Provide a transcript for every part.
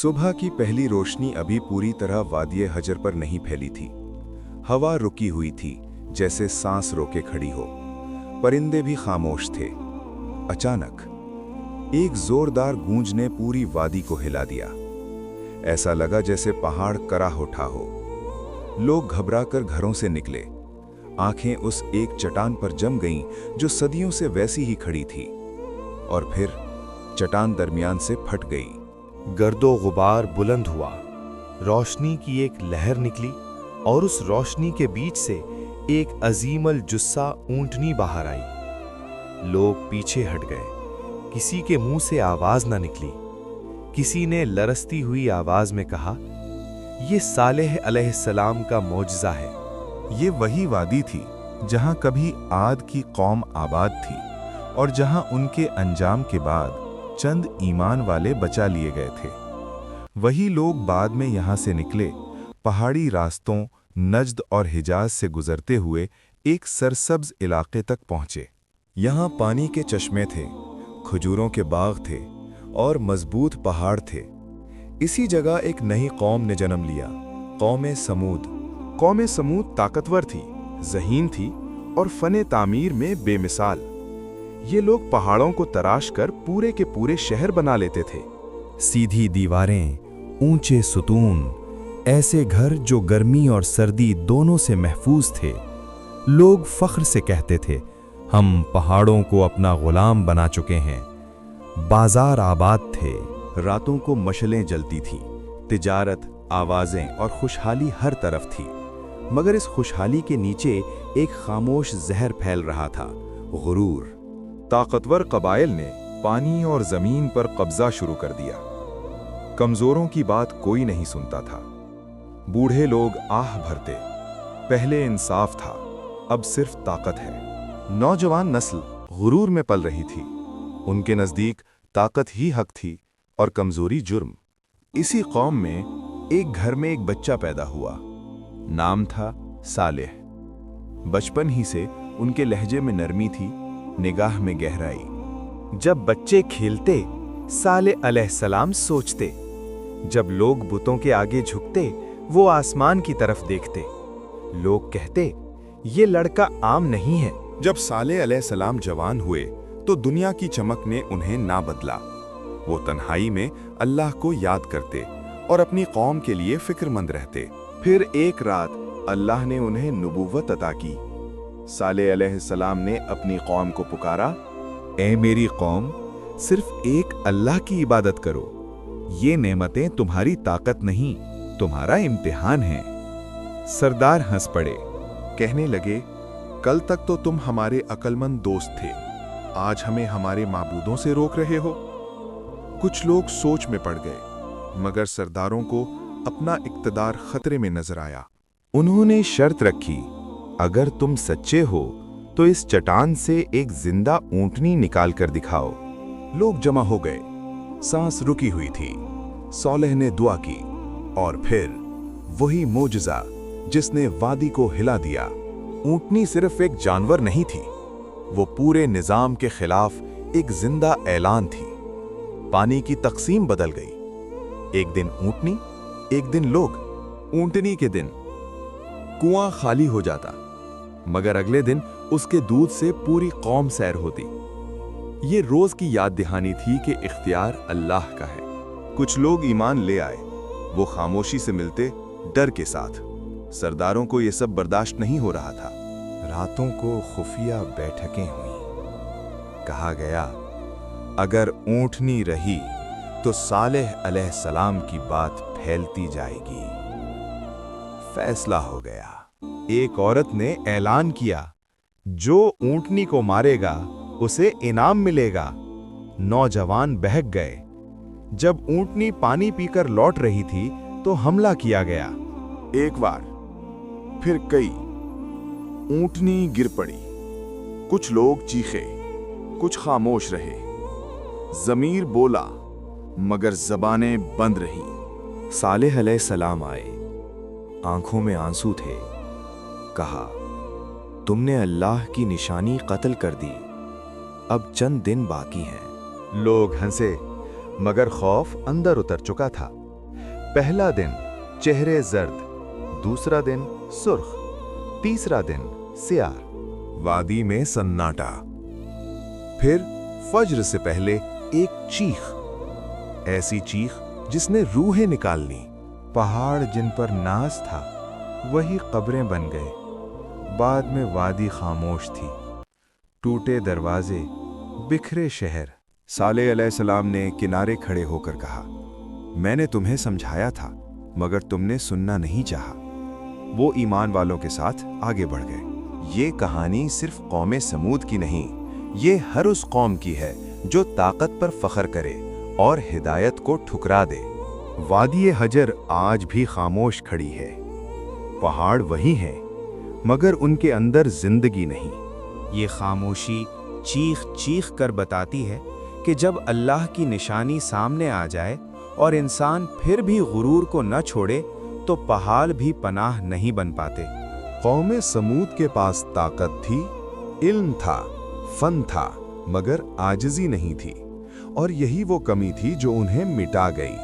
सुबह की पहली रोशनी अभी पूरी तरह वादिये हजर पर नहीं फैली थी। हवा रुकी हुई थी, जैसे सांस रोके खड़ी हो। परिंदे भी खामोश थे। अचानक एक जोरदार गूंज ने पूरी वादी को हिला दिया। ऐसा लगा जैसे पहाड़ कराह उठा हो। लोग घबराकर घरों से निकले। आंखें उस एक चट्टान पर जम गईं जो सदियों से वैसी ही खड़ी थी, और फिर चट्टान दरमियान से फट गई। गर्दो गुबार बुलंद हुआ, रोशनी की एक लहर निकली और उस रोशनी के बीच से एक अजीमल जुस्सा ऊंटनी बाहर आई। लोग पीछे हट गए। किसी के मुंह से आवाज ना निकली। किसी ने लरसती हुई आवाज में कहा, ये सालेह अलैहिस्सलाम का मौजज़ा है। ये वही वादी थी जहां कभी आद की कौम आबाद थी और जहां उनके अंजाम के बाद चंद ईमान वाले बचा लिए गए थे। वही लोग बाद में यहां से निकले, पहाड़ी रास्तों, नज्द और हिजाज से गुजरते हुए एक सरसब्ज इलाके तक पहुंचे। यहां पानी के चश्मे थे, खजूरों के बाग थे और मजबूत पहाड़ थे। इसी जगह एक नई कौम ने जन्म लिया, कौम समूद। कौम समूद ताकतवर थी, ज़हीन थी और फने तामीर में बेमिसाल। ये लोग पहाड़ों को तराश कर पूरे के पूरे शहर बना लेते थे। सीधी दीवारें, ऊंचे सुतून, ऐसे घर जो गर्मी और सर्दी दोनों से महफूज थे। लोग फख्र से कहते थे, हम पहाड़ों को अपना गुलाम बना चुके हैं। बाजार आबाद थे, रातों को मशलें जलती थीं, तिजारत, आवाजें और खुशहाली हर तरफ थी। मगर इस खुशहाली के नीचे एक खामोश जहर फैल रहा था, गुरूर। ताकतवर कबाइल ने पानी और जमीन पर कब्जा शुरू कर दिया। कमजोरों की बात कोई नहीं सुनता था। बूढ़े लोग आह भरते, पहले इंसाफ था, अब सिर्फ ताकत है। नौजवान नस्ल गुरूर में पल रही थी। उनके नजदीक ताकत ही हक थी और कमजोरी जुर्म। इसी कौम में एक घर में एक बच्चा पैदा हुआ। नाम था सालेह। बचपन ही से उनके लहजे में नरमी थी, निगाह में गहराई। जब बच्चे खेलते, सालेह अलैहिस्सलाम सोचते। जब लोग बुतों के आगे झुकते, वो आसमान की तरफ देखते। लोग कहते, ये लड़का आम नहीं है। जब सालेह अलैहिस्सलाम जवान हुए तो दुनिया की चमक ने उन्हें ना बदला। वो तन्हाई में अल्लाह को याद करते और अपनी कौम के लिए फिक्रमंद रहते। फिर एक रात अल्लाह ने उन्हें नबूवत अता की। सालेह अलैहिस्सलाम ने अपनी कौम को पुकारा, ए मेरी कौम, सिर्फ एक अल्लाह की इबादत करो। ये नेमतें तुम्हारी ताकत नहीं, तुम्हारा इम्तिहान है। सरदार हंस पड़े, कहने लगे, कल तक तो तुम हमारे अक्लमंद दोस्त थे, आज हमें हमारे माबूदों से रोक रहे हो। कुछ लोग सोच में पड़ गए, मगर सरदारों को अपना इक्तदार खतरे में नजर आया। उन्होंने शर्त रखी, अगर तुम सच्चे हो तो इस चट्टान से एक जिंदा ऊंटनी निकाल कर दिखाओ। लोग जमा हो गए, सांस रुकी हुई थी। सालेह ने दुआ की और फिर वही मोजज़ा जिसने वादी को हिला दिया। ऊंटनी सिर्फ एक जानवर नहीं थी, वो पूरे निजाम के खिलाफ एक जिंदा ऐलान थी। पानी की तकसीम बदल गई। एक दिन ऊंटनी, एक दिन लोग। ऊंटनी के दिन कुआं खाली हो जाता, मगर अगले दिन उसके दूध से पूरी कौम सैर होती। ये रोज की याद दहानी थी कि इख्तियार अल्लाह का है। कुछ लोग ईमान ले आए, वो खामोशी से मिलते, डर के साथ। सरदारों को यह सब बर्दाश्त नहीं हो रहा था। रातों को खुफिया बैठकें हुई। कहा गया, अगर ऊंटनी रही तो सालेह अलैहिस्सलाम की बात फैलती जाएगी। फैसला हो गया। एक औरत ने ऐलान किया, जो ऊंटनी को मारेगा उसे इनाम मिलेगा। नौजवान बहक गए। जब ऊंटनी पानी पीकर लौट रही थी तो हमला किया गया। एक बार, फिर कई। ऊंटनी गिर पड़ी। कुछ लोग चीखे, कुछ खामोश रहे। ज़मीर बोला, मगर ज़बानें बंद रहीं। सालेह अलैहिस्सलाम आए, आंखों में आंसू थे। कहा, तुमने अल्लाह की निशानी कत्ल कर दी, अब चंद दिन बाकी हैं। लोग हंसे, मगर खौफ अंदर उतर चुका था। पहला दिन चेहरे जर्द, दूसरा दिन सुर्ख, तीसरा दिन स्याह। वादी में सन्नाटा। फिर फज्र से पहले एक चीख, ऐसी चीख जिसने रूहें निकालनी। पहाड़ जिन पर नाज था वही कब्रें बन गए। बाद में वादी खामोश थी, टूटे दरवाजे, बिखरे शहर। सालेह अलैहिस्सलाम ने किनारे खड़े होकर कहा, मैंने तुम्हें समझाया था मगर तुमने सुनना नहीं चाहा। वो ईमान वालों के साथ आगे बढ़ गए। ये कहानी सिर्फ कौमे समूद की नहीं, ये हर उस कौम की है जो ताकत पर फख्र करे और हिदायत को ठुकरा दे। वादी हजर आज भी खामोश खड़ी है। पहाड़ वही हैं, मगर उनके अंदर जिंदगी नहीं। ये खामोशी चीख चीख कर बताती है कि जब अल्लाह की निशानी सामने आ जाए और इंसान फिर भी गुरूर को न छोड़े तो पहाड़ भी पनाह नहीं बन पाते। कौमे समूद के पास ताकत थी, इल्म था, फन था, मगर आजिज़ी नहीं थी, और यही वो कमी थी जो उन्हें मिटा गई।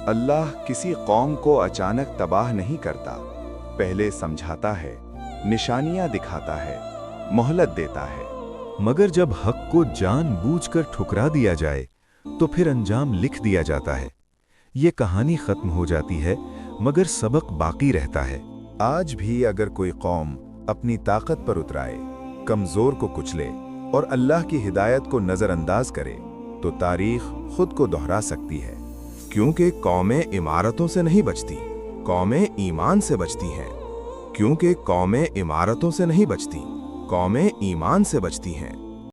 अल्लाह किसी कौम को अचानक तबाह नहीं करता, पहले समझाता है, निशानियां दिखाता है, मोहलत देता है। मगर जब हक को जानबूझकर ठुकरा दिया जाए तो फिर अंजाम लिख दिया जाता है। ये कहानी खत्म हो जाती है मगर सबक बाकी रहता है। आज भी अगर कोई कौम अपनी ताकत पर उतराए, कमजोर को कुचले और अल्लाह की हिदायत को नजरअंदाज करे तो तारीख खुद को दोहरा सकती है। क्योंकि कौमें इमारतों से नहीं बचती, कौमें ईमान से बचती हैं। क्योंकि कौमें इमारतों से नहीं बचती, कौमें ईमान से बचती हैं।